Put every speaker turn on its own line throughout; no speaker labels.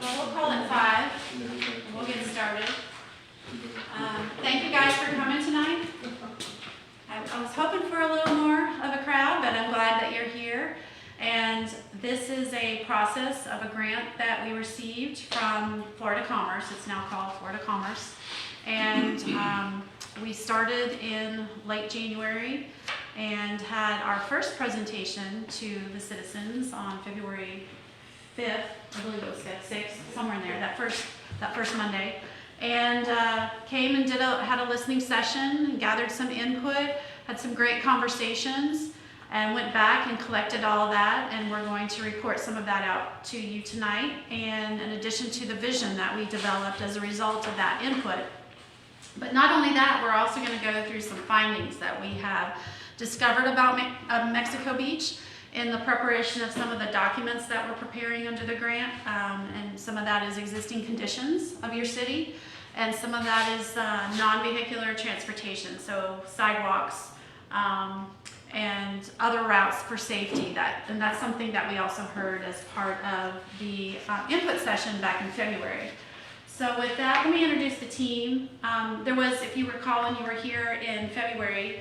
Well, we'll call it 5. We'll get started. Thank you guys for coming tonight. I was hoping for a little more of a crowd, but I'm glad that you're here. And this is a process of a grant that we received from Florida Commerce. It's now called Florida Commerce. And we started in late January and had our first presentation to the citizens on February 5th, I believe it was 5th, 6th, somewhere in there, that first Monday. And came and had a listening session, gathered some input, had some great conversations, and went back and collected all of that, and we're going to report some of that out to you tonight, and in addition to the vision that we developed as a result of that input. But not only that, we're also going to go through some findings that we have discovered about Mexico Beach in the preparation of some of the documents that we're preparing under the grant, and some of that is existing conditions of your city, and some of that is non-vehicular transportation, so sidewalks, and other routes for safety. And that's something that we also heard as part of the input session back in February. So with that, let me introduce the team. There was, if you recall when you were here in February,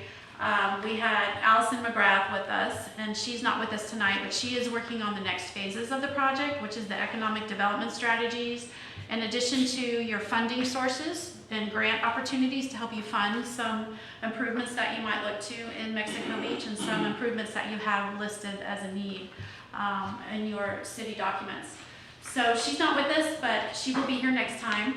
we had Allison McGrath with us, and she's not with us tonight, but she is working on the next phases of the project, which is the economic development strategies, in addition to your funding sources and grant opportunities to help you fund some improvements that you might look to in Mexico Beach and some improvements that you have listed as a need in your city documents. So she's not with us, but she will be here next time.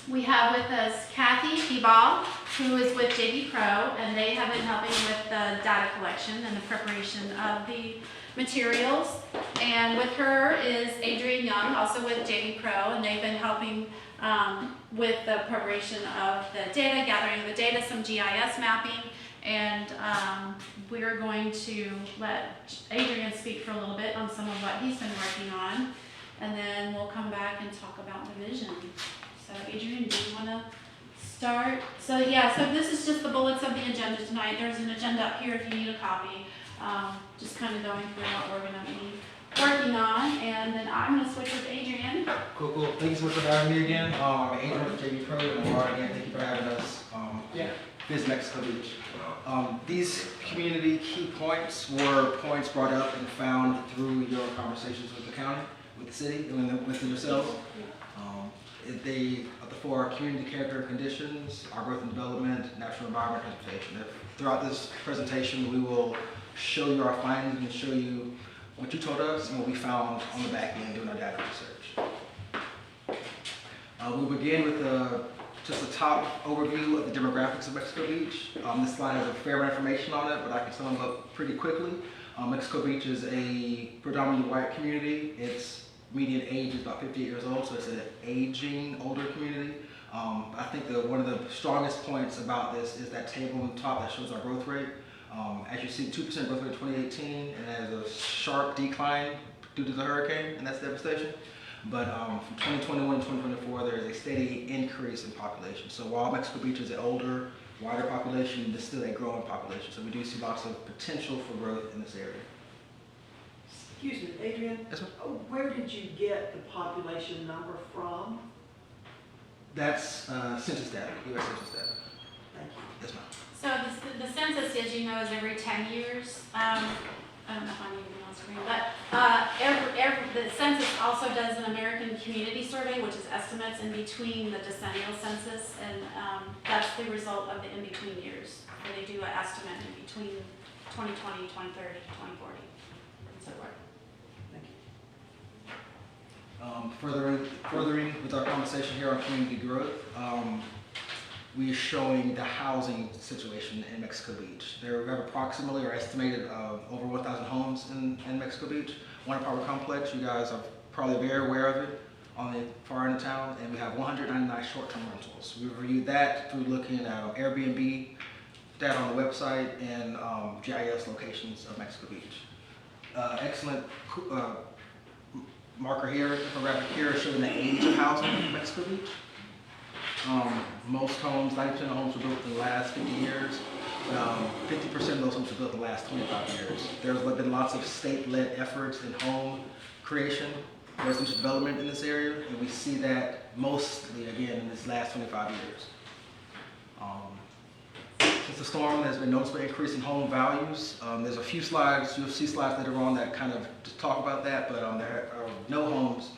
We have with us Kathy Ebal, who is with JD Pro, and they have been helping with the data collection and the preparation of the materials. And with her is Adrian Young, also with JD Pro, and they've been helping with the preparation of the data, gathering of the data, some GIS mapping, and we're going to let Adrian speak for a little bit on some of what he's been working on, and then we'll come back and talk about the vision. So Adrian, do you want to start? So this is just the bullets of the agenda tonight. There's an agenda up here if you need a copy. Just kind of going through what we're going to be working on, and then I'm going to switch with Adrian.
Cool. Thank you so much for having me again. I'm Adrian with JB Pro, and Laura, again, thank you for having us. Visit Mexico Beach. These community key points were points brought up and found through your conversations with the county, with the city, and with yourselves. They are the 4 community character conditions: our growth and development, natural environment, transportation. Throughout this presentation, we will show you our findings and show you what you told us and what we found on the back end doing our data research. We'll begin with just a top overview of the demographics of Mexico Beach. This slide has a fair amount of information on it, but I can sum them up pretty quickly. Mexico Beach is a predominantly white community. Its median age is about 58 years old, so it's an aging, older community. I think one of the strongest points about this is that table on the top that shows our growth rate. As you see, 2% growth rate in 2018, and there's a sharp decline due to the hurricane and that's devastation. But from 2021 to 2024, there's a steady increase in population. So while Mexico Beach is an older, wider population, there's still a growing population. So we do see lots of potential for growth in this area.
Excuse me, Adrian.
Yes, ma'am.
Where did you get the population number from?
That's census data, U.S. census data.
Thank you.
Yes, ma'am.
So the census, as you know, is every 10 years. I don't know if I'm even on screen, but the census also does an American Community Survey, which is estimates in between the decennial census, and that's the result of the in-between years, where they do an estimate in between 2020, 2030, 2040, and so forth.
Thank you.
Furthering with our conversation here on community growth, we are showing the housing situation in Mexico Beach. We have approximately, or estimated, over 1,000 homes in Mexico Beach. One apartment complex, you guys are probably very aware of it, on the far end of town, and we have 199 short-term rentals. We reviewed that through looking at Airbnb data on the website and GIS locations of Mexico Beach. Excellent marker here, infographic here, showing the age of housing in Mexico Beach. Most homes, 90% of homes were built in the last 50 years. 50% of those homes were built in the last 25 years. There's been lots of state-led efforts in home creation residential development in this area, and we see that mostly, again, in this last 25 years. Since the storm, there's been noticeable increase in home values. There's a few slides, you'll see slides later on that kind of just talk about that, but there are no homes,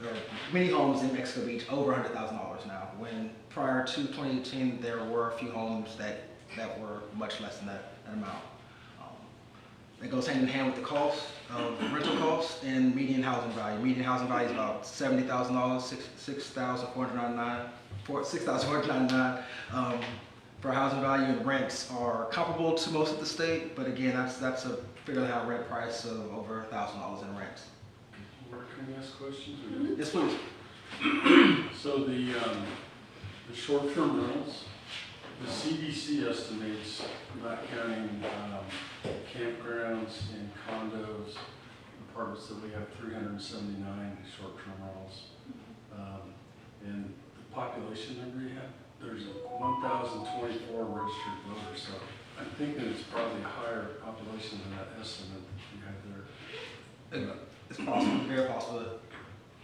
there are many homes in Mexico Beach over $100,000 now, when prior to 2018, there were a few homes that were much less than that amount. That goes hand in hand with the cost of rental costs and median housing value. Median housing value is about $70,000, $6,499 for housing value, and rents are comparable to most of the state, but again, that's a figuring out rent price of over $1,000 in rents.
Mark, can I ask questions?
Yes, please.
So the short-term rentals, the CDC estimates, not counting campgrounds and condos, apartments, that we have 379 short-term rentals. And the population number you have, there's 1,024 registered voters, so I'm thinking it's probably a higher population than that estimate that you have there.
It's possible, very possible.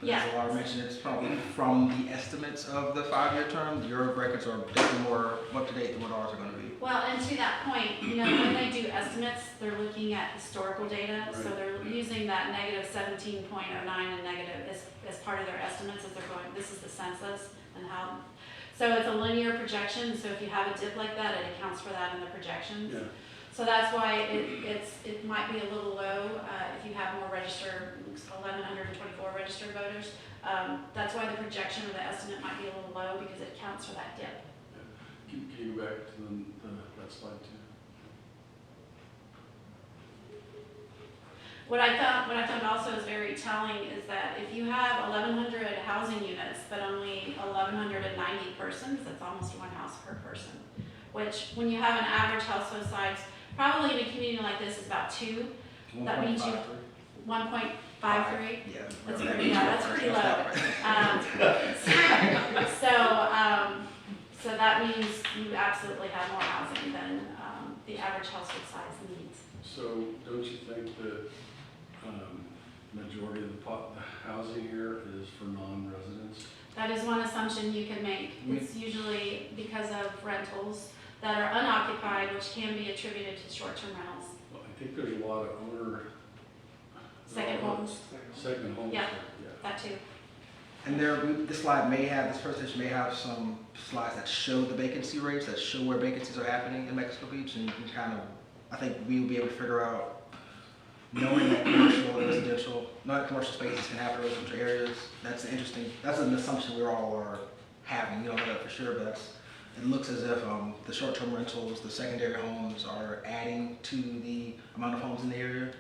But
Yeah.
as Laura mentioned, it's probably from the estimates of the 5-year term. Your records are definitely more up to date than what ours are going to be.
Well, and to that point, when they do estimates, they're looking at historical data, so
Right.
they're using that negative 17.09 and negative as part of their estimates as they're going, this is the census and how, so it's a linear projection, so if you have a dip like that, it accounts for that in the projections.
Yeah.
So that's why it might be a little low if you have more registered, 1,124 registered voters. That's why the projection or the estimate might be a little low, because it counts for that dip.
Can you go back to that slide too?
What I found also is very telling is that if you have 1,100 housing units, but only 1,190 persons, that's almost one house per person. Which, when you have an average household size, probably in a community like this is about 2. That means you 1.53.
Yeah.
That's pretty low. That's pretty low. So that means you absolutely have more housing than the average household size needs.
So don't you think that majority of the housing here is for non-residents?
That is one assumption you can make. It's usually because of rentals that are unoccupied, which can be attributed to short-term rentals.
Well, I think there's a lot of
Second homes,
Second homes.
Yeah.
there,
that too.
And this presentation may have some slides that show the vacancy rates, that show where vacancies are happening in Mexico Beach, and you can kind of, I think we'll be able to figure out, knowing that commercial and residential, not commercial spaces can happen in residential areas. That's an assumption we all are having. You don't know that for sure, but it looks as if the short-term rentals, the secondary homes are adding to the amount of homes in the area.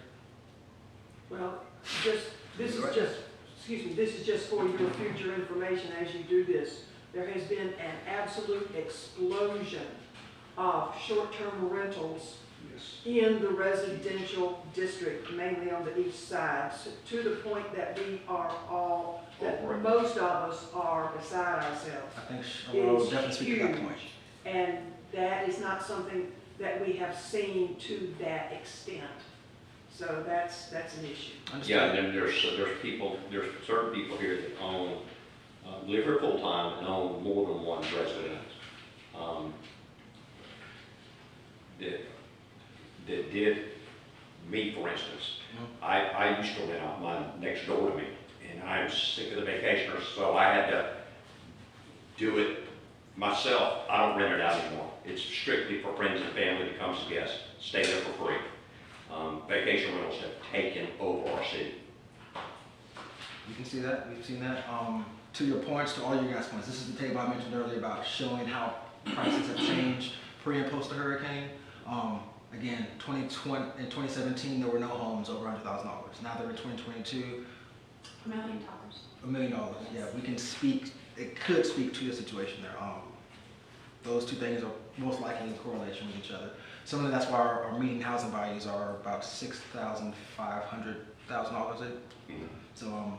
Well, this is just for your future information as you do this. There has been an absolute explosion of short-term rentals in the residential district, mainly on the east side, to the point that most of us are beside ourselves.
I think Cheryl will definitely speak to that point.
And that is not something that we have seen to that extent. So that's an issue.
Yeah, and then there's certain people here that own, live here full time and own more than one residence. That did me, for instance. I used to rent out mine next door to me, and I'm sick of the vacationers, so I had to do it myself. I don't rent it out anymore. It's strictly for friends and family that comes as guests, stay there for free. Vacation rentals have taken over our city.
You can see that, we've seen that. To your points, to all your guys' points, this is the table I mentioned earlier about showing how prices have changed pre and post the hurricane. Again, in 2017, there were no homes over $100,000. Now they're in 2022.
$1 million.
$1 million, yeah, we can speak, it could speak to the situation there. Those two things are most likely in correlation with each other. Some of that's why our median housing values are about $6,500. So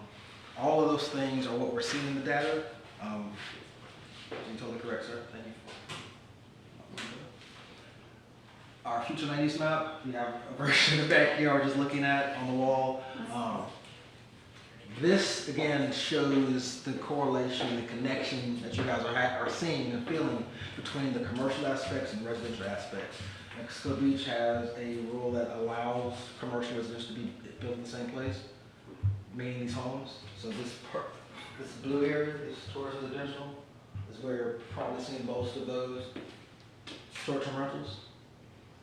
all of those things are what we're seeing in the data. You're totally correct, sir. Thank you. Our future land use map, we have a version of back here we're just looking at on the wall. This again shows the correlation, the connection that you guys are seeing and feeling between the commercial aspects and residential aspects. Mexico Beach has a rule that allows commercial residents to be built in the same place, meaning these homes. So this blue area, this tourist residential, is where you're probably seeing most of those short-term rentals.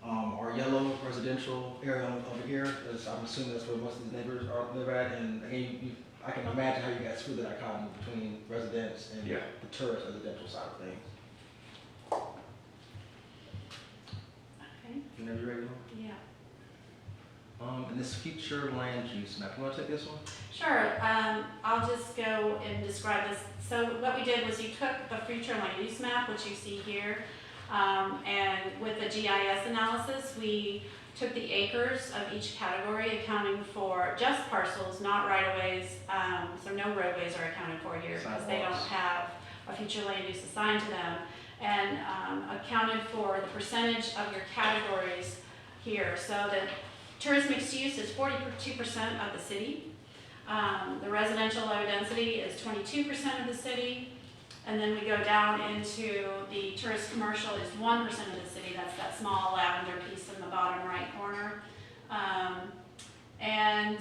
Our yellow residential area over here is, I'm assuming that's where most of these neighbors live at. And again, I can imagine how you guys feel the dichotomy between residents and
Yeah.
the tourist residential side of things.
Okay,
Whenever you're ready, Lauren.
yeah.
And this future land use map, you want to take this one?
Sure, I'll just go and describe this. So what we did was you took the future land use map, which you see here, and with the GIS analysis, we took the acres of each category, accounting for just parcels, not right-of-ways, so no roadways are accounted for here because they don't
Sidewalks.
have a future land use assigned to them, and accounted for the percentage of your categories here. So the tourist mixed use is 42% of the city. The residential low density is 22% of the city. And then we go down into the tourist commercial is 1% of the city. That's that small lavender piece in the bottom right corner. And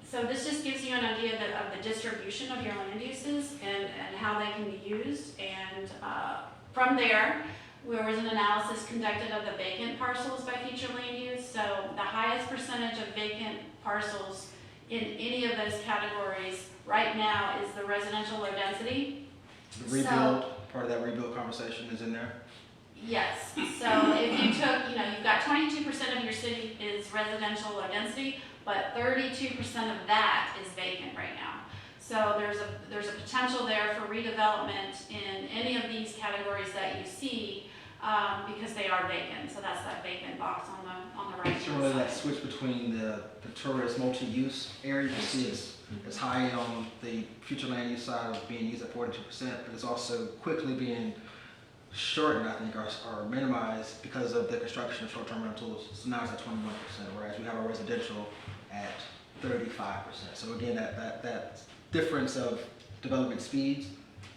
so this just gives you an idea of the distribution of your land uses and how they can be used. And from there, there was an analysis conducted of the vacant parcels by future land use. So the highest percentage of vacant parcels in any of those categories right now is the residential low density.
The rebuild, part of that rebuild conversation is in there.
Yes, so if you took, you've got 22% of your city is residential low density, but 32% of that is vacant right now. So there's a potential there for redevelopment in any of these categories that you see, because they are vacant. So that's that vacant box on the right
So
hand
really that
side.
switch between the tourist multi-use area, you see is high on the future land use side of being used at 42%, but it's also quickly being shortened, I think, or minimized because of the construction of short-term rentals. So now it's at 21%, whereas we have our residential at 35%. So again, that difference of development speeds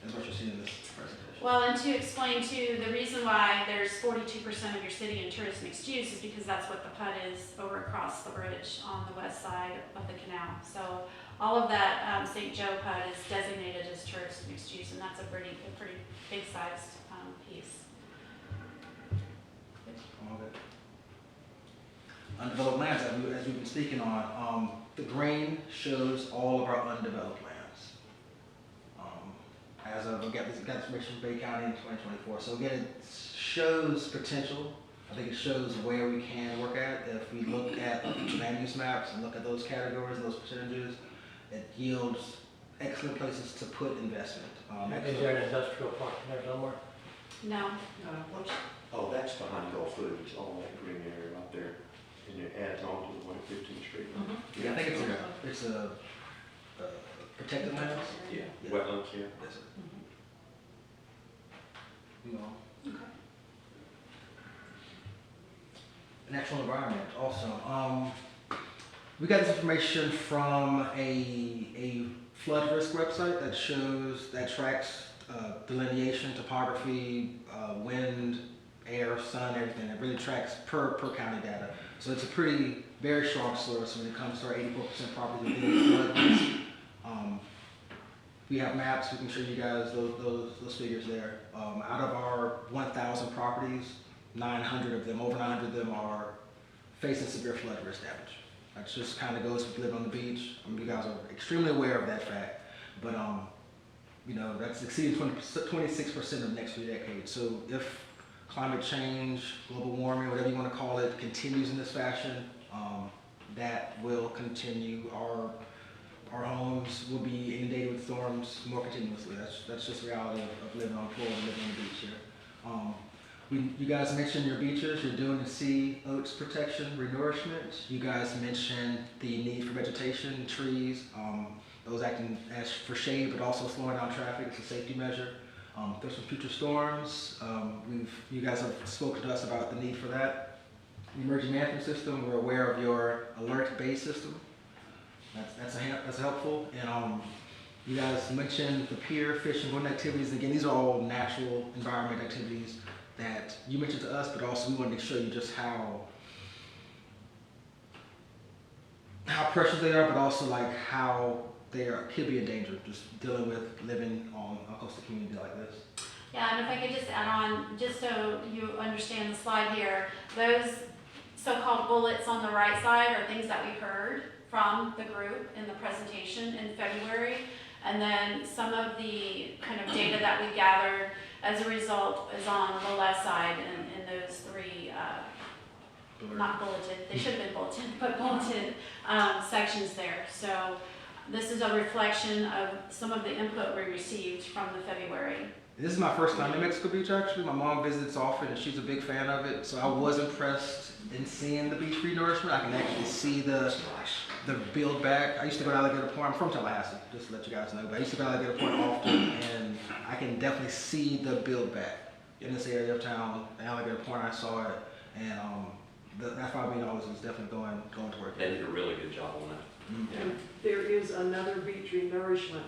is what you're seeing in this presentation.
Well, and to explain too, the reason why there's 42% of your city in tourist mixed use is because that's what the PUD is over across the bridge on the west side of the canal. So all of that St. Joe PUD is designated as tourist mixed use, and that's a pretty big sized piece.
All good. Undeveloped lands, as we've been speaking on, the green shows all of our undeveloped lands. As of, we got this information from Bay County in 2024. So again, it shows potential. I think it shows where we can work at. If we look at land use maps and look at those categories, those percentages, it yields excellent places to put investment.
Is there an industrial park in there somewhere?
No,
Oh, that's behind Gulf Foods, all that green area right there, and it adds on to the one at 15th Street.
Yeah, I think it's a protected lands.
Yeah,
Yeah.
wetlands, yeah.
Yes, sir. You know.
okay.
Natural environment also. We got this information from a flood risk website that tracks delineation, topography, wind, air, sun, everything. It really tracks per county data. So it's a very strong source when it comes to our 84% property within flood risk. We have maps. We can show you guys those figures there. Out of our 1,000 properties, 900 of them, over 900 of them are facing severe flood risk damage. That just kind of goes with living on the beach. You guys are extremely aware of that fact, but that's exceeding 26% of the next 3 decades. So if climate change, global warming, whatever you want to call it, continues in this fashion, that will continue. Our homes will be inundated with storms more continuously. That's just the reality of living on Florida, living on the beach here. You guys mentioned your beaches, your dune and sea oats protection, renourishment. You guys mentioned the need for vegetation, trees, those acting as for shade, but also slowing down traffic. It's a safety measure. There's some future storms. You guys have spoken to us about the need for that. The emergency management system, we're aware of your alert-based system. That's helpful. And you guys mentioned the pier, fishing, boating activities. Again, these are all natural environment activities that you mentioned to us, but also we wanted to show you just how precious they are, but also like how could be in danger, just dealing with living on a coastal community like this.
Yeah, and if I could just add on, just so you understand the slide here, those so-called bullets on the right side are things that we heard from the group in the presentation in February. And then some of the kind of data that we gathered as a result is on the left side in those three, not bulleted, they should have been bulleted, but bulleted sections there. So this is a reflection of some of the input we received from the February.
This is my first time in Mexico Beach, actually. My mom visits often, and she's a big fan of it. So I was impressed in seeing the beach renourishment. I can actually see the build back. I used to go to Alligator Point. I'm from Tallahassee, just to let you guys know. But I used to go to Alligator Point often, and I can definitely see the build back in this area of town. Alligator Point, I saw it, and that $5 million is definitely going to work.
They did a really good job on that.
And there is another beach renourishment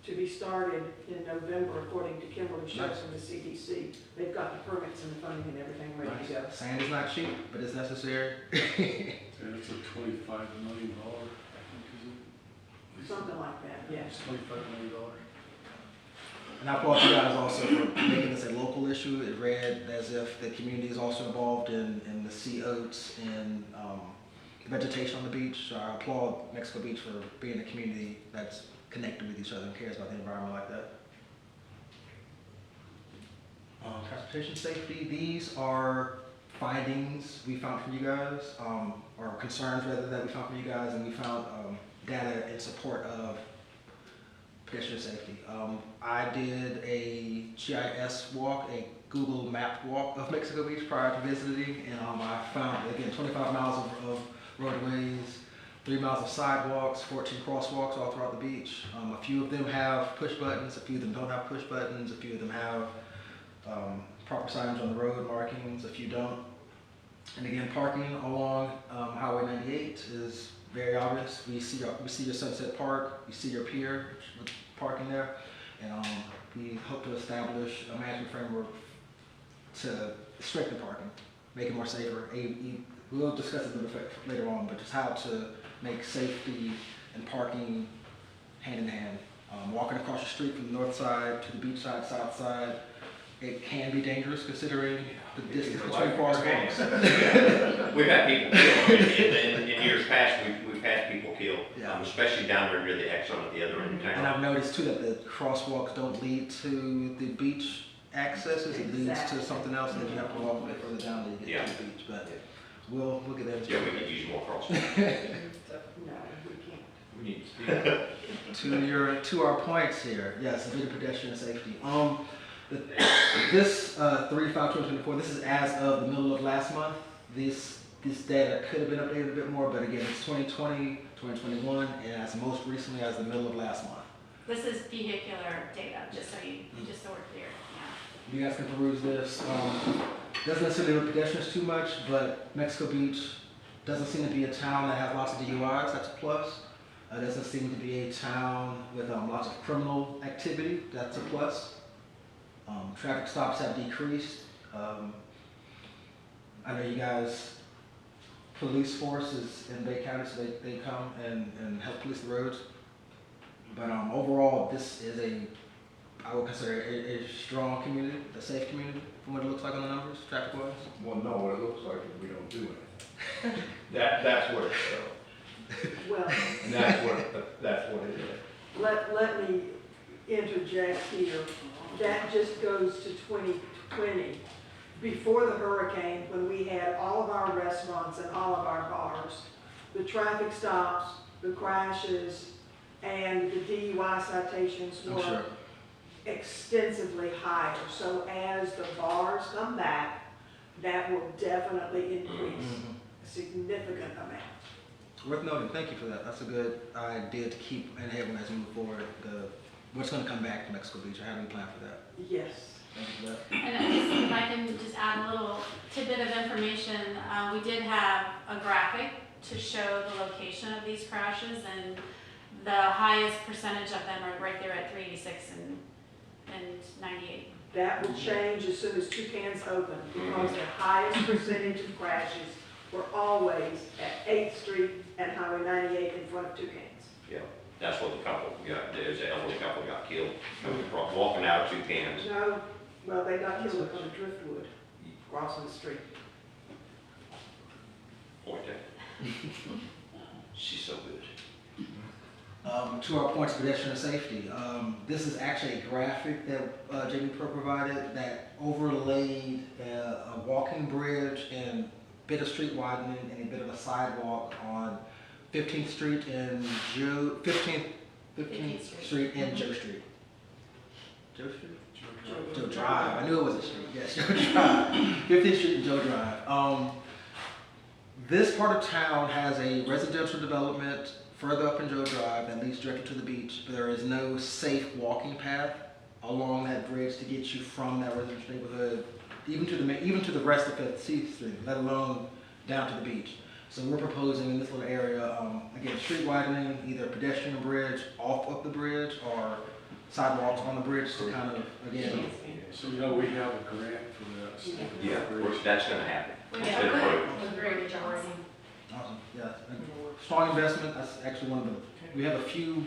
to be started in November, according to Kimberly Schultz from the CDC. They've got the permits and the funding and everything ready to go.
Sand is not cheap, but it's necessary.
And it's a $25 million, I think, is it?
Something like that, yes.
It's $25 million.
And I applaud you guys also for making this a local issue. It read as if the community is also involved in the sea oats and vegetation on the beach. So I applaud Mexico Beach for being a community that's connected with each other and cares about the environment like that. Transportation safety, these are findings we found from you guys, or concerns rather that we found from you guys, and we found data in support of pedestrian safety. I did a GIS walk, a Google map walk of Mexico Beach prior to visiting, and I found, again, 25 miles of roadways, 3 miles of sidewalks, 14 crosswalks all throughout the beach. A few of them have push buttons, a few of them don't have push buttons, a few of them have proper signage on the road markings, a few don't. And again, parking along Highway 98 is very obvious. We see your Sunset Park, we see your pier with parking there, and we hope to establish a management framework to strengthen parking, make it more safer. We'll discuss it a little bit later on, but just how to make safety and parking hand in hand. Walking across the street from the north side to the beach side, south side, it can be dangerous considering the distance between crosswalks.
We've had people killed. In years past, we've had people killed,
Yeah.
Especially down there near the exit at the other end of
And
town.
I've noticed too that the crosswalks don't lead to the beach accesses, it leads to
Exactly.
something else that you have to walk a bit further down to get to the beach. But we'll get into
Yeah,
it.
we could use more crosswalks.
No, we can't.
We need to speed.
To our points here, yes, video pedestrian safety. This 3/5/2024, this is as of the middle of last month. This data could have been updated a bit more, but again, it's 2020, 2021, and as most recently as the middle of last month.
This is vehicular data, just so we're clear, yeah.
You guys can peruse this. Doesn't necessarily look pedestrians too much, but Mexico Beach doesn't seem to be a town that has lots of DUIs. That's a plus. Doesn't seem to be a town with lots of criminal activity. That's a plus. Traffic stops have decreased. I know you guys, police force is in Bay County, so they come and help police the roads. But overall, this is I would consider a strong community, a safe community, from what it looks like on the numbers, traffic-wise.
Well, no, what it looks like is we don't do anything. That's what it's showing.
Well,
And that's what it is.
let me interject here. That just goes to 2020. Before the hurricane, when we had all of our restaurants and all of our bars, the traffic stops, the crashes, and the DUI citations
I'm
were
sure.
extensively higher. So as the bars come back, that will definitely increase a significant amount.
Worth noting. Thank you for that. That's a good idea to keep in head as we move forward. What's going to come back to Mexico Beach? How do we plan for that?
Yes.
Thank you for that.
And if I can just add a little tidbit of information, we did have a graphic to show the location of these crashes, and the highest percentage of them are right there at 386 and 98.
That will change as soon as Toucan's open, because their highest percentage of crashes were always at 8th Street and Highway 98 in front of Toucan's.
Yeah, that's what the couple got, there's an elderly couple got killed, coming across, walking out of Toucan's.
No, well, they got killed in front of Driftwood, crossing the street.
Point that. She's so good.
To our points of pedestrian safety, this is actually a graphic that JB Pro provided that overlaid a walking bridge and bit of street widening and a bit of a sidewalk on 15th Street and 15th Street and Joe Street. Joe Street? Joe Drive. I knew it was a street. Yes, Joe Drive. 15th Street and Joe Drive. This part of town has a residential development further up in Joe Drive that leads directly to the beach, but there is no safe walking path along that bridge to get you from that residential neighborhood even to the rest of 5th Street, let alone down to the beach. So we're proposing in this little area, again, street widening, either pedestrian bridge off of the bridge or sidewalks on the bridge to kind of, again.
So, you know, we have a grant for that. so
Yeah, which that's gonna happen. It's
Yeah.
been approved.
Awesome, yeah. Strong investment, that's actually one of the, we have a few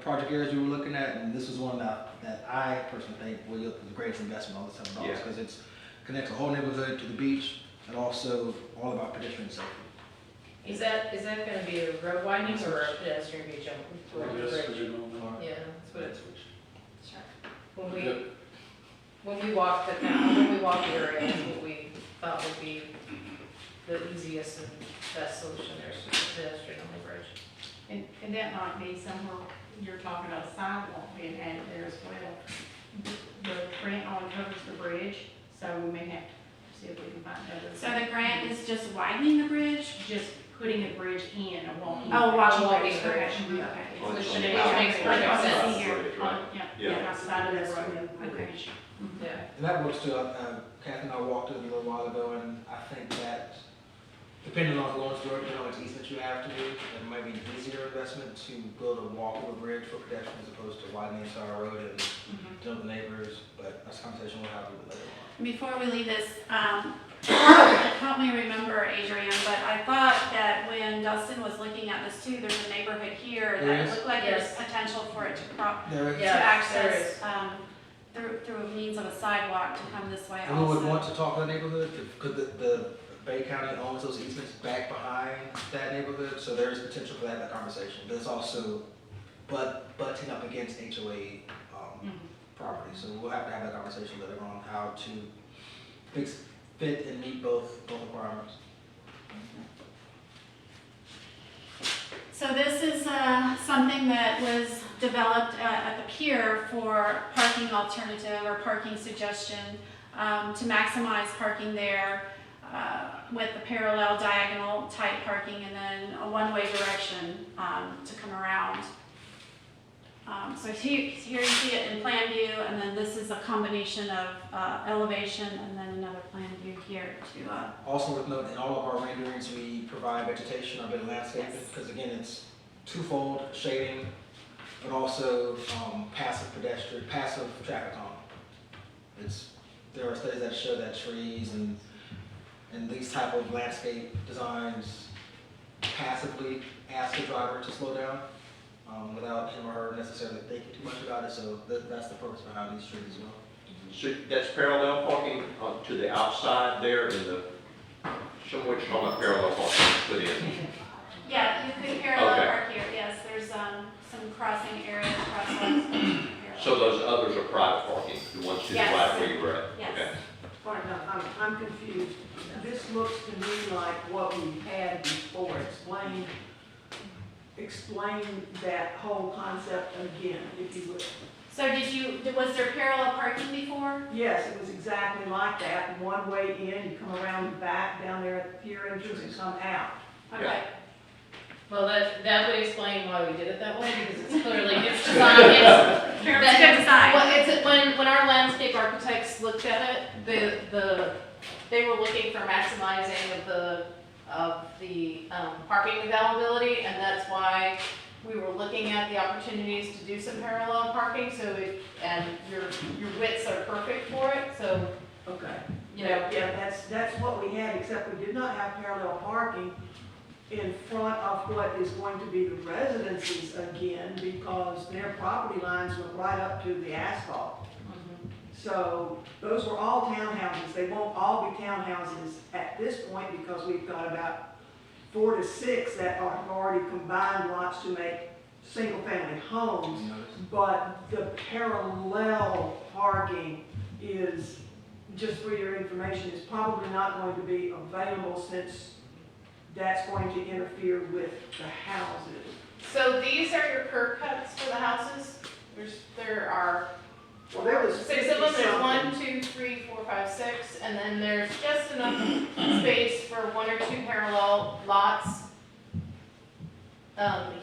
project areas we were looking at, and this is one that I personally think will yield the greatest investment on this $7
Yeah.
because it connects the whole neighborhood to the beach and also all about pedestrian safety.
Is that gonna be a road widening or a pedestrian beach
Yes,
bridge?
we don't know.
Yeah, that's what it's,
Sure.
when we walked the area, that's what we thought would be the easiest and best solution there, is a pedestrian only bridge.
And that might be somewhere, you're talking about a sidewalk being added there as well. The grant only covers the bridge, so we may have to see if we can find other.
So the grant is just widening the bridge?
Just putting a bridge in, a walking.
Oh, walking
Walking
bridge,
bridge.
okay.
Well,
Which
it's
makes
on the
perfect
Like on the
sense.
sea here.
Right.
Yeah,
Yeah.
yeah, outside of the road.
Okay.
Yeah.
And that works too. Kathy and I walked it a little while ago, and I think that depending on Lawrence Road, depending on what easement you have to do, it might be an easier investment to build a walkable bridge for pedestrians as opposed to widening the entire road and dealing with the neighbors. But that's a conversation we'll have a little bit later on.
Before we leave this, help me remember, Adrian, but I thought that when Dustin was looking at this too, there's a neighborhood here
There
that it
is?
looked like there's
Yes.
potential for it to crop,
There is.
to
Yeah, there
access,
is.
through a means of a sidewalk to come this way
And we would want
also.
to talk to the neighborhood, because the Bay County owns those easements back behind that neighborhood, so there is potential for that conversation. But it's also butting up against HOA property, so we'll have to have that conversation later on, how to fit and meet both requirements.
So this is something that was developed at the pier for parking alternative or parking suggestion to maximize parking there with the parallel diagonal type parking and then a one-way direction to come around. So here you see it in plan view, and then this is a combination of elevation and then another plan view here to
Also worth noting, in all of our renderings, we provide vegetation or a bit of landscaping,
Yes.
because again, it's twofold, shading, but also passive traffic calming. There are studies that show that trees and these type of landscape designs passively ask the driver to slow down without him or her necessarily thinking too much about it, so that's the purpose behind these trees as well.
So that's parallel parking to the outside there in the, show me what you're talking about parallel parking put in.
yeah, you could parallel
Okay.
park here. Yes, there's some crossing areas, crosswalks.
So those others are private parking, the ones to the
Yes.
right where you were at?
Yes.
Okay.
All right, now, I'm confused. This looks to me like what we had before. Explain that whole concept again, if you would.
So was there parallel parking before?
Yes, it was exactly like that. One way in, you come around the back down there at the pier entrance and come out.
Okay.
Well, that would explain why we did it that way, because it's clearly, it's designed, it's.
It's good design.
Well, when our landscape architects looked at it, they were looking for maximizing of the of the parking availability, and that's why we were looking at the opportunities to do some parallel parking, so and your widths are perfect for it, so,
Okay.
you know.
Yeah, that's what we had, except we did not have parallel parking in front of what is going to be the residences again, because their property lines went right up to the asphalt. So those were all townhouses. They won't all be townhouses at this point because we've got about 4 to 6 that are already combined lots to make single-family homes. But the parallel parking is, just for your information, is probably not going to be available since that's going to interfere with the houses.
So these are your curb cuts for the houses? There are
Well, there was
6 of them, there's
50-something.
1, 2, 3, 4, 5, 6, and then there's just enough space for 1 or 2 parallel lots,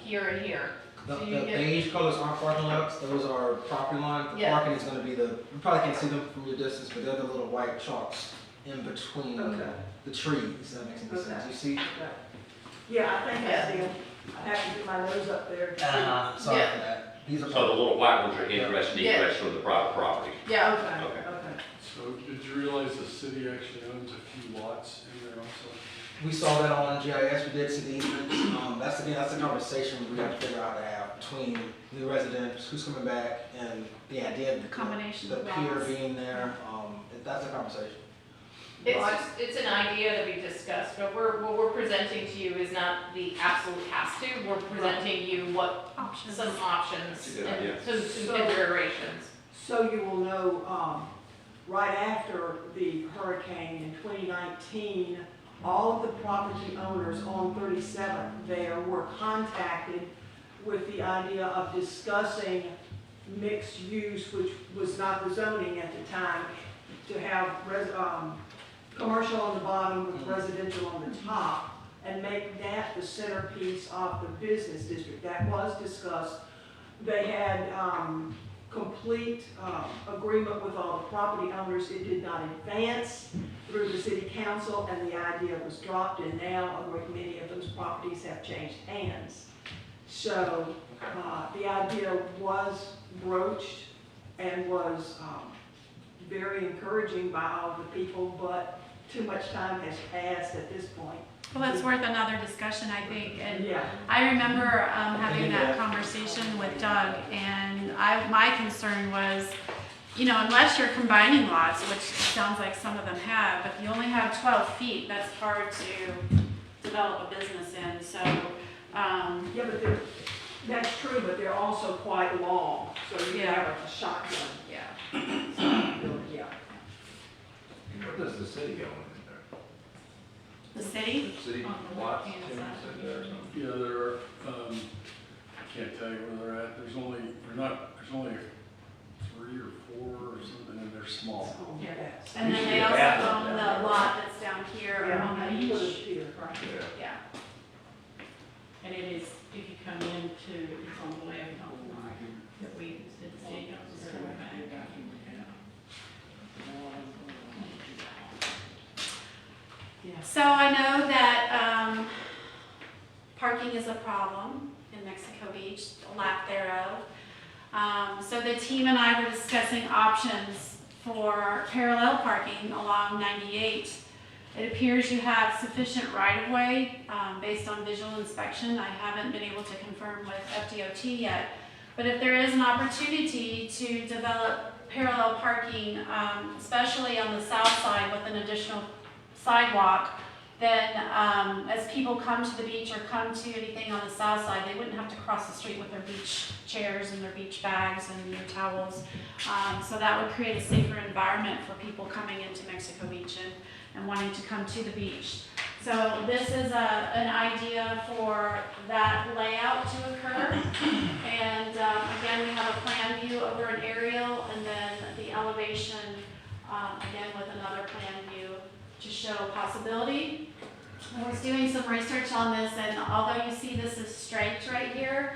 here and here.
The
So you get-
beige colors aren't parking lots, those are property line. The
Yeah.
parking is gonna be you probably can't see them from your distance, but they're the little white chalks in between
Okay.
the trees, that makes any sense.
Okay.
You see?
Yeah, I think I see them. I have to get my nose up there to see.
Sorry
Yeah.
for that. These are.
So the little white ones are ingress and
Yeah.
egress from the private property.
Yeah,
Okay,
Okay.
okay.
So did you realize the city actually owns a few lots in there also?
We saw that on GIS, we did see the easements. That's a conversation we have to figure out how to have between the residents, who's coming back, and the idea of
The combination
the
of
pier
lots.
being there. That's a conversation.
it's an idea to be discussed, but what we're presenting to you is not the absolute has to, we're presenting you what,
Options.
some options
That's a good
and
idea.
some
So-
considerations.
So you will know, right after the hurricane in 2019, all of the property owners on 37 there were contacted with the idea of discussing mixed use, which was not the zoning at the time, to have commercial on the bottom with residential on the top, and make that the centerpiece of the business district. That was discussed. They had complete agreement with all the property owners. It did not advance through the city council, and the idea was dropped, and now a great many of those properties have changed hands. So the idea was broached and was very encouraging by all the people, but too much time has passed at this point.
Well, that's worth another discussion, I think, and
Yeah.
I remember having that conversation with Doug, and my concern was, you know, unless you're combining lots, which sounds like some of them have, if you only have 12 feet, that's hard to develop a business in, so,
Yeah, but that's true, but they're also quite long, so you
Yeah.
have a shotgun.
yeah.
Yeah.
What does the city own in there?
The city?
City
On the
lots,
left-hand
Tim
side.
said there or something?
Yeah, there are, I can't tell you where they're at, there's only 3 or 4 or something, and they're small.
Yeah.
And then they
Yeah.
also own the lot that's down here
Yeah,
on the
he
beach.
lives here, right?
Yeah.
Yeah.
And it is, if you come into, it's on the left, on the right, that we, that the city council is coming back. Yes.
So I know that parking is a problem in Mexico Beach, a lack thereof. So the team and I were discussing options for parallel parking along 98. It appears you have sufficient right-of-way based on visual inspection. I haven't been able to confirm with FDOT yet. But if there is an opportunity to develop parallel parking, especially on the south side with an additional sidewalk, then as people come to the beach or come to anything on the south side, they wouldn't have to cross the street with their beach chairs and their beach bags and their towels. So that would create a safer environment for people coming into Mexico Beach and wanting to come to the beach. So this is an idea for that layout to occur. And again, we have a plan view over an aerial and then the elevation, again with another plan view to show possibility. I was doing some research on this, and although you see this is striped right here,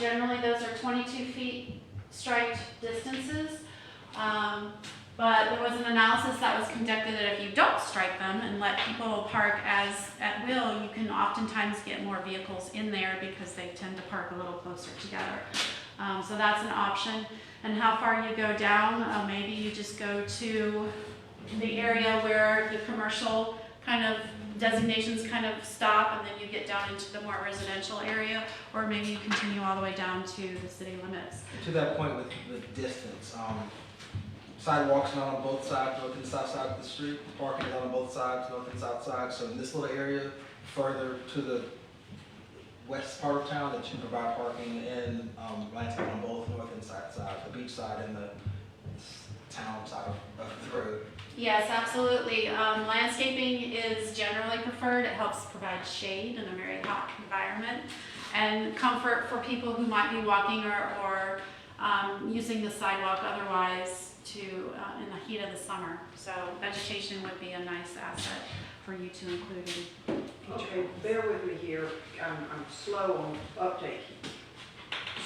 generally those are 22 feet striped distances. But there was an analysis that was conducted that if you don't strike them and let people park as at will, you can oftentimes get more vehicles in there because they tend to park a little closer together. So that's an option. And how far you go down, maybe you just go to the area where the commercial kind of designations kind of stop, and then you get down into the more residential area, or maybe you continue all the way down to the city limits.
To that point with distance, sidewalks not on both sides, north and south side of the street, parking is on both sides, north and south side. So in this little area, further to the west part of town, that you provide parking and landscape on both north and south side, the beach side and the town side of the road.
Yes, absolutely. Landscaping is generally preferred. It helps provide shade in a very hot environment and comfort for people who might be walking or using the sidewalk otherwise in the heat of the summer. So vegetation would be a nice asset for you to include in future.
Okay, bear with me here, I'm slow on uptake.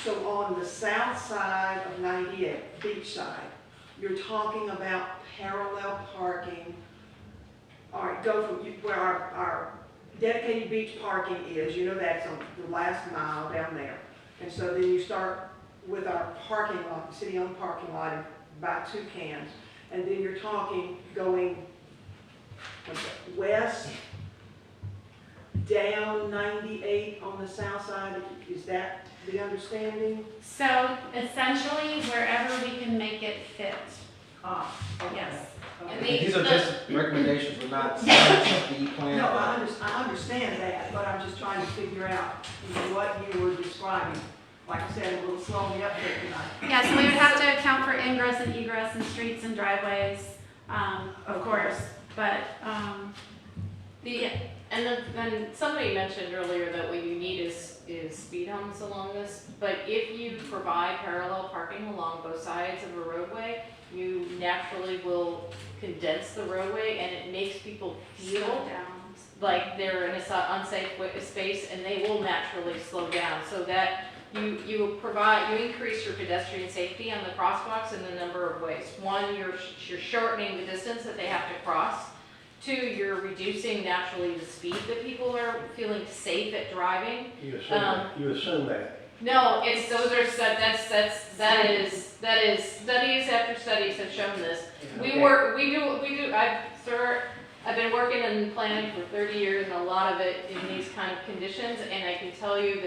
So on the south side of 98, beach side, you're talking about parallel parking. All right, go from where our dedicated beach parking is, you know that's on the last mile down there. And so then you start with our parking lot, city-owned parking lot by Toucans, and then you're talking going west, down 98 on the south side. Is that the understanding?
So essentially, wherever we can make it fit.
Okay.
Yes.
Okay.
And
These are just recommendations, we're not saying the plan.
No, I understand that, but I'm just trying to figure out what you were describing. Like I said, a little slow on the uptake tonight.
Yeah, so we would have to account for ingress and egress and streets and driveways, of course. But
And somebody mentioned earlier that what you need is speed humps along this, but if you provide parallel parking along both sides of a roadway, you naturally will condense the roadway, and it makes people
slow
feel
down.
like they're in a unsafe space, and they will naturally slow down, so that you increase your pedestrian safety on the crosswalks in a number of ways. One, you're shortening the distance that they have to cross. Two, you're reducing naturally the speed that people are feeling safe at driving.
You assume that.
No, that is studies after studies have shown this. I've been working in planning for 30 years, and a lot of it in these kind of conditions, and I can tell you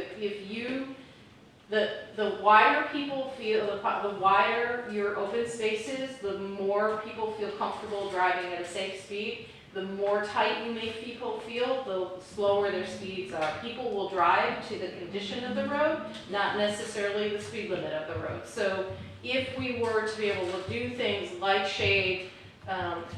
that the wider people feel, the wider your open spaces, the more people feel comfortable driving at a safe speed. The more tight you make people feel, the slower their speeds are. People will drive to the condition of the road, not necessarily the speed limit of the road. So if we were to be able to do things like shade,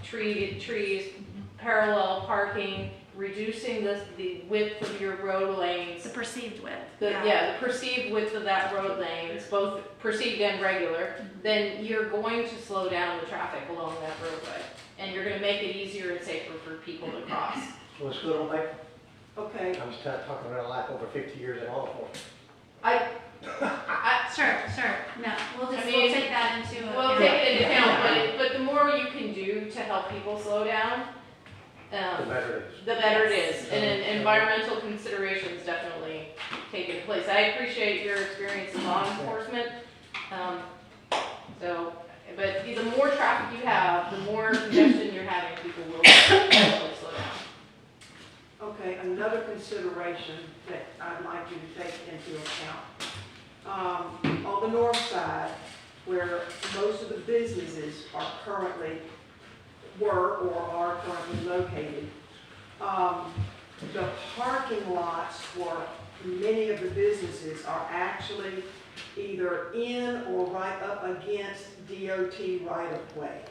trees, parallel parking, reducing the width of your road lanes,
The perceived width.
the perceived width of that road lane, it's both perceived and regular, then you're going to slow down the traffic along that roadway. And you're gonna make it easier and safer for people to cross.
What's good on that?
Okay,
I'm just talking about like over 50 years in law enforcement.
Sure. No, we'll
I mean,
take that into
Well,
account.
take it into account, but the more you can do to help people slow down,
The better it is.
the better it is. And environmental considerations definitely take into place. I appreciate your experience in law enforcement. But the more traffic you have, the more congestion you're having, people will definitely slow down.
okay, another consideration that I'd like you to take into account. On the north side, where most of the businesses are currently located, the parking lots for many of the businesses are actually either in or right up against DOT right-of-way.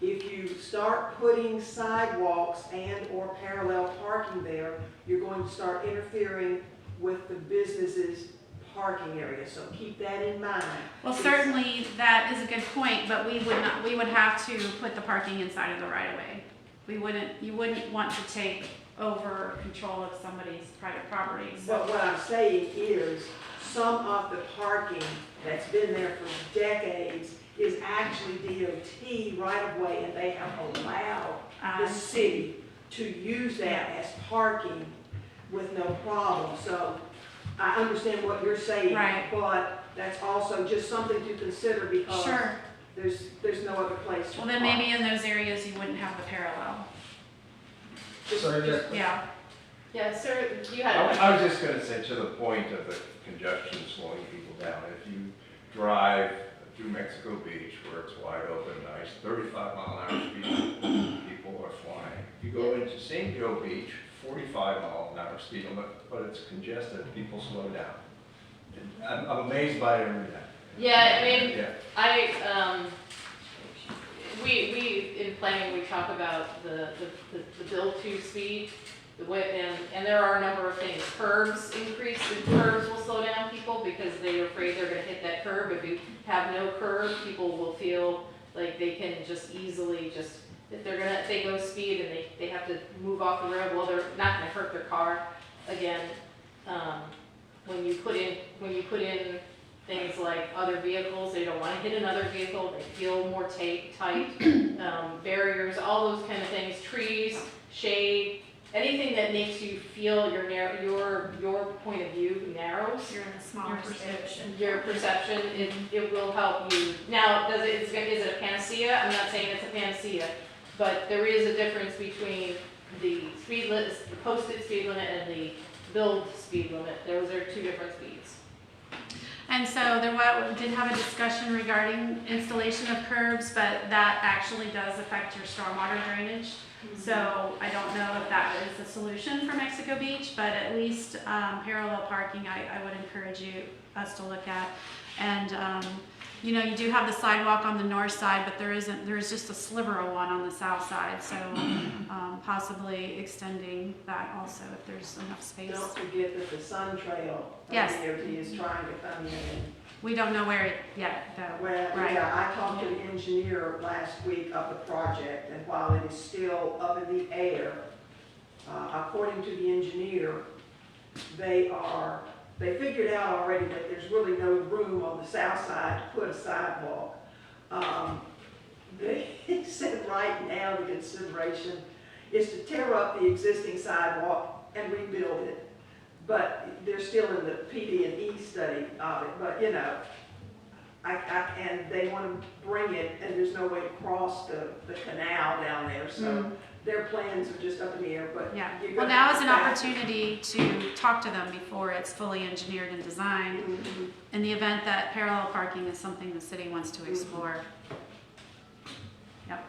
If you start putting sidewalks and or parallel parking there, you're going to start interfering with the businesses' parking area, so keep that in mind.
Well, certainly that is a good point, but we would have to put the parking inside of the right of way. You wouldn't want to take over control of somebody's private property.
But what I'm saying is, some of the parking that's been there for decades is actually DOT right of way, and they have allowed the
I
city to use that as parking with no problem. So I understand what you're saying.
Right.
But that's also just something to consider because
Sure.
there's no other place to
Well, then
park.
maybe in those areas you wouldn't have the parallel.
So, yeah,
Yeah.
Yeah, sir, you
I
had a
was
question.
just gonna say, to the point of the congestion slowing people down, if you drive through Mexico Beach where it's wide open, nice, 35-mile-an-hour speed, people are flying. You go into St. Joe Beach, 45-mile-an-hour speed limit, but it's congested, people slow down. And I'm amazed by it every day.
Yeah, I mean,
Yeah.
we, in planning, we talk about the build to speed, the way, and there are a number of things. Curbs increase, and curbs will slow down people because they're afraid they're gonna hit that curb. If you have no curb, people will feel like they can just easily if they go speed and they have to move off the road, well, they're not gonna hurt their car. Again, when you put in things like other vehicles, they don't want to hit another vehicle, they feel more tight, barriers, all those kind of things, trees, shade, anything that makes you feel your point of view narrows.
You're in a smaller space.
Your perception, it will help you. Now, is it a panacea? I'm not saying it's a panacea, but there is a difference between the posted speed limit and the build speed limit. Those are two different speeds.
And so we did have a discussion regarding installation of curbs, but that actually does affect your stormwater drainage. So I don't know if that is a solution for Mexico Beach, but at least parallel parking I would encourage us to look at. And you do have the sidewalk on the north side, but there is just a sliver of one on the south side. So possibly extending that also if there's enough space.
Don't forget that the Sun Trail of
Yes.
DOT is trying to come in.
We don't know where it yet, though.
Well,
Right.
yeah, I talked to the engineer last week of the project, and while it is still up in the air, according to the engineer, they figured out already that there's really no room on the south side to put a sidewalk. They said right now the consideration is to tear up the existing sidewalk and rebuild it. But they're still in the PD&E study of it, but and they want to bring it, and there's no way to cross the canal down there, so their plans are just up in the air, but.
Yeah,
you're
well,
gonna
now
have
is
to
an
back-
opportunity to talk to them before it's fully engineered and designed,
Mhm.
in the event that parallel parking is something the city wants to explore. Yep.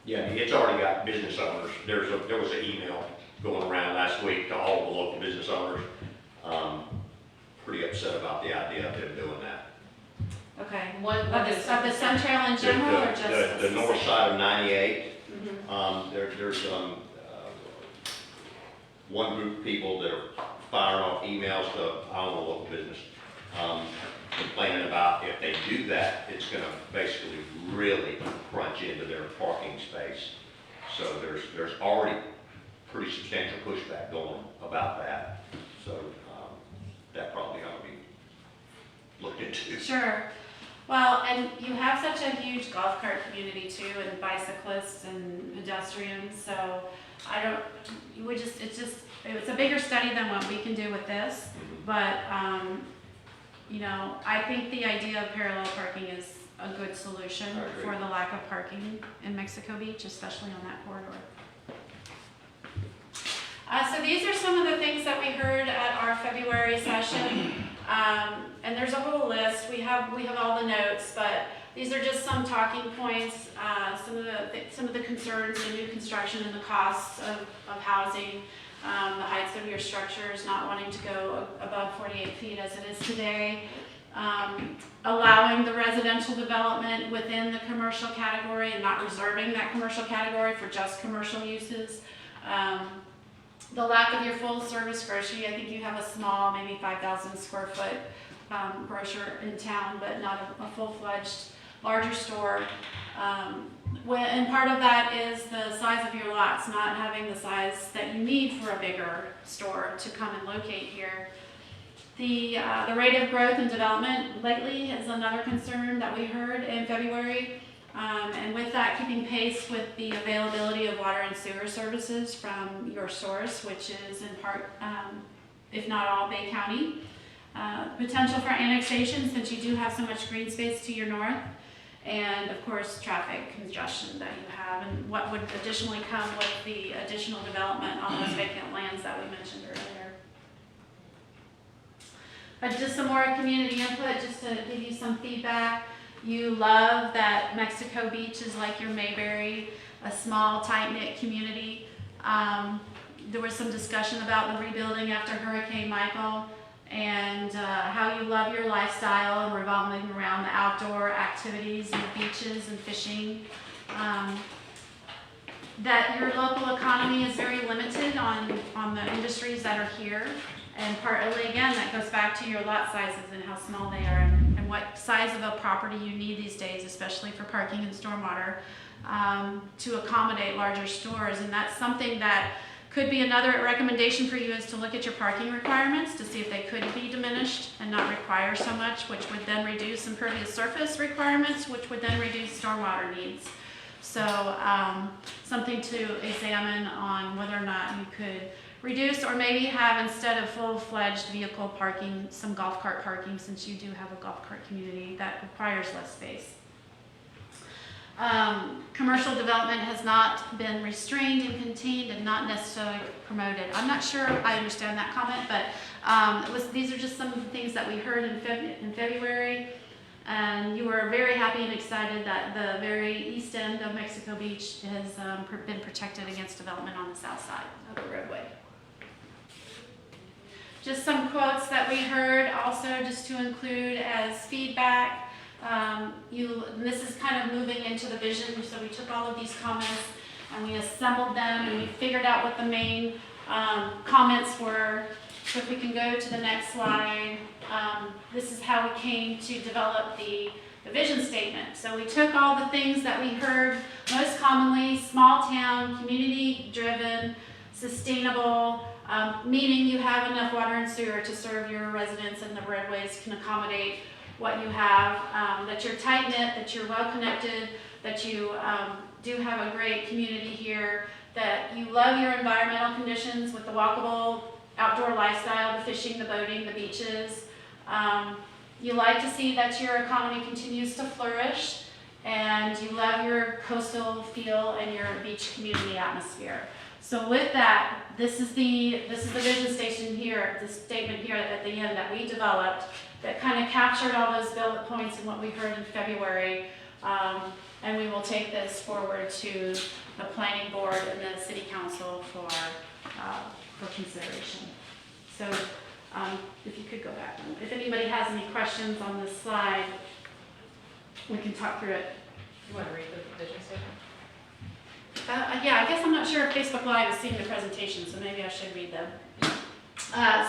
Yeah, it's already got business owners. There was an email going around last week to all the local business owners, pretty upset about the idea of them doing that.
Okay,
Of the Sun Trail in general, or just?
The north side of 98,
Mhm.
there's one group of people that are firing off emails to, I don't know, local business, complaining about if they do that, it's gonna basically really crunch into their parking space. So there's already pretty substantial pushback going about that. So, that probably ought to be looked into.
Sure. Well, and you have such a huge golf cart community too, and bicyclists and pedestrians, so it's a bigger study than what we can do with this, but, I think the idea of parallel parking is a good solution
I agree.
for the lack of parking in Mexico Beach, especially on that corridor. So these are some of the things that we heard at our February session. And there's a whole list. We have all the notes, but these are just some talking points, some of the concerns, the new construction and the costs of housing, the heights of your structures, not wanting to go above 48 feet as it is today, allowing the residential development within the commercial category and not reserving that commercial category for just commercial uses. The lack of your full service grocery. I think you have a small, maybe 5,000 square foot grocer in town, but not a full-fledged larger store. And part of that is the size of your lots, not having the size that you need for a bigger store to come and locate here. The rate of growth and development lately is another concern that we heard in February. And with that, keeping pace with the availability of water and sewer services from your source, which is in part, if not all, Bay County. Potential for annexation, since you do have so much green space to your north. And of course, traffic congestion that you have, and what would additionally come with the additional development on those vacant lands that we mentioned earlier. But just some more community input, just to give you some feedback. You love that Mexico Beach is like your Mayberry, a small, tight-knit community. There was some discussion about the rebuilding after Hurricane Michael, and how you love your lifestyle and revolving around the outdoor activities and the beaches and fishing. That your local economy is very limited on the industries that are here. And partly, again, that goes back to your lot sizes and how small they are, and what size of a property you need these days, especially for parking and stormwater, to accommodate larger stores. And that's something that could be another recommendation for you, is to look at your parking requirements to see if they could be diminished and not require so much, which would then reduce impervious surface requirements, which would then reduce stormwater needs. So something to examine on whether or not you could reduce, or maybe have, instead of full-fledged vehicle parking, some golf cart parking, since you do have a golf cart community that requires less space. Commercial development has not been restrained and contained and not necessarily promoted. I'm not sure I understand that comment, but these are just some of the things that we heard in February. And you were very happy and excited that the very east end of Mexico Beach has been protected against development on the south side of the roadway. Just some quotes that we heard also, just to include as feedback. This is kind of moving into the vision, so we took all of these comments and we assembled them and we figured out what the main comments were. So if we can go to the next slide, this is how we came to develop the vision statement. So we took all the things that we heard most commonly: small town, community driven, sustainable, meaning you have enough water and sewer to serve your residents and the roadways can accommodate what you have, that you're tight-knit, that you're well-connected, that you do have a great community here, that you love your environmental conditions with the walkable outdoor lifestyle, the fishing, the boating, the beaches. You like to see that your economy continues to flourish, and you love your coastal feel and your beach community atmosphere. So with that, this is the vision statement here at the end that we developed, that kind of captured all those bullet points and what we heard in February. And we will take this forward to the planning board and the city council for consideration. So if you could go back. If anybody has any questions on this slide, we can talk through it.
You want to read the vision statement?
Yeah, I guess I'm not sure if Facebook Live is seeing the presentation, so maybe I should read them.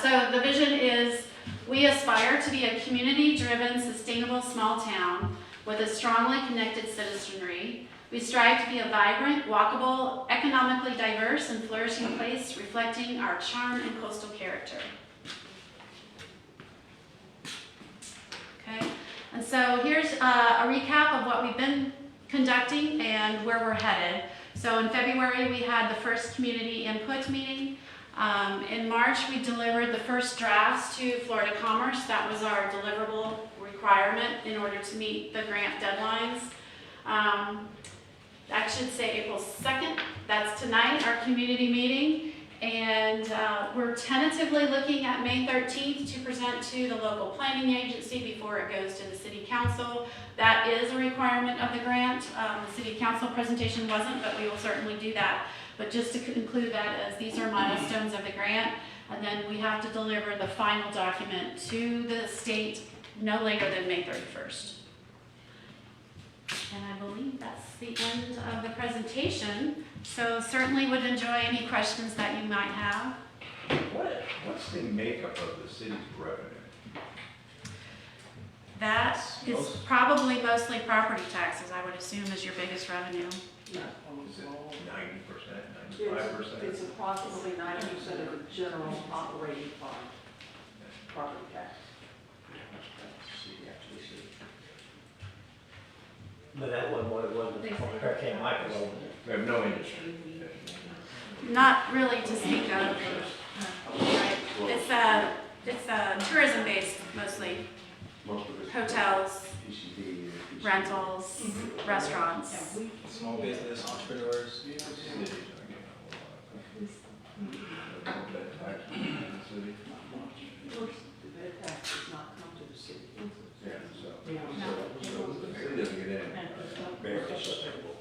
So the vision is, we aspire to be a community-driven, sustainable small town with a strongly connected citizenry. We strive to be a vibrant, walkable, economically diverse, and flourishing place reflecting our charm and coastal character. Okay, and so here's a recap of what we've been conducting and where we're headed. So in February, we had the first community input meeting. In March, we delivered the first drafts to Florida Commerce. That was our deliverable requirement in order to meet the grant deadlines. I should say April 2nd. That's tonight, our community meeting. And we're tentatively looking at May 13th to present to the local planning agency before it goes to the city council. That is a requirement of the grant. The city council presentation wasn't, but we will certainly do that. But just to include that, as these are milestones of the grant, and then we have to deliver the final document to the state no later than May 31st. And I believe that's the end of the presentation. So certainly would enjoy any questions that you might have.
What's the makeup of the city's revenue?
That is probably mostly property taxes, I would assume, is your biggest revenue.
Is it 90%, 95%?
It's approximately 90% of the general operating fund. property tax.
But that wasn't what it was on Hurricane Michael, was it?
We have no industry.
Not really to speak of. Right. It's tourism based mostly,
Most of it's
hotels,
PCD,
rentals, restaurants.
Small business, entrepreneurs.
Cities are getting a lot of tax in the city.
The bed tax does not come to the city.
Yeah, so the city doesn't get any.
Very sustainable.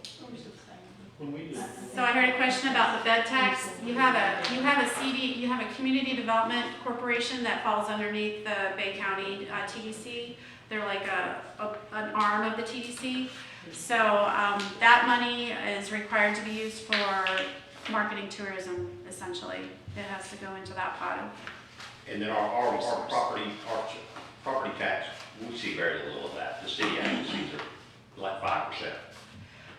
So I heard a question about the bed tax. You have a community development corporation that falls underneath the Bay County TDC. They're like an arm of the TDC. So that money is required to be used for marketing tourism, essentially. It has to go into that pot.
And then our property tax, we see very little of that. The city agencies are like 5%.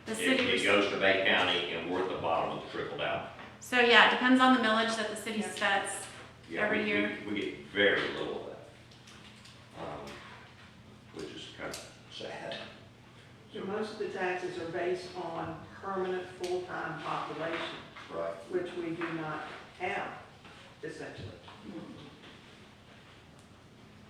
The
It
city.
goes to Bay County and we're at the bottom of the trickle down.
So yeah, it depends on the millage that the city sets.
Yeah,
Every
we-
year.
We get very little of that, which is kind of sad.
So most of the taxes are based on permanent full-time population,
Right.
which we do not have, essentially.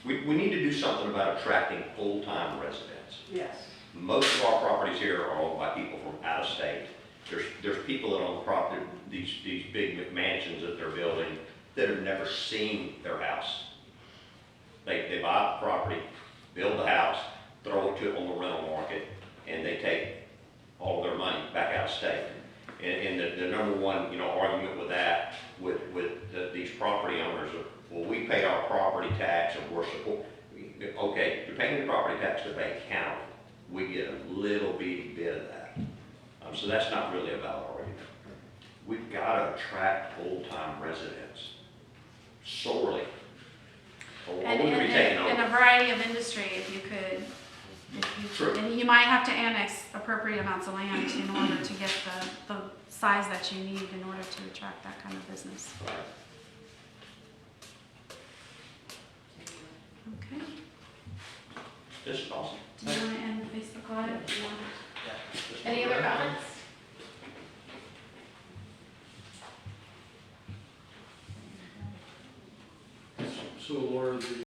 We need to do something about attracting full-time residents.
Yes.
Most of our properties here are owned by people from out of state. There's people that own property, these big mansions that they're building that have never seen their house. They buy the property, build the house, throw it on the rental market, and they take all of their money back out of state. And the number one, argument with that, with these property owners, well, we pay our property tax and we're support. Okay, you're paying your property tax to Bay County. We get a little bitty bit of that. So that's not really a valid argument. We've got to attract full-time residents sorely. Or
And
we would be taking
in a
over.
variety of industry, if you could.
True.
And you might have to annex appropriate amounts of land in order to get the size that you need in order to attract that kind of business.
Right.
Okay.
This is awesome.
Do you want to end the Facebook Live? Do you want-
Any other comments?
So Laura, the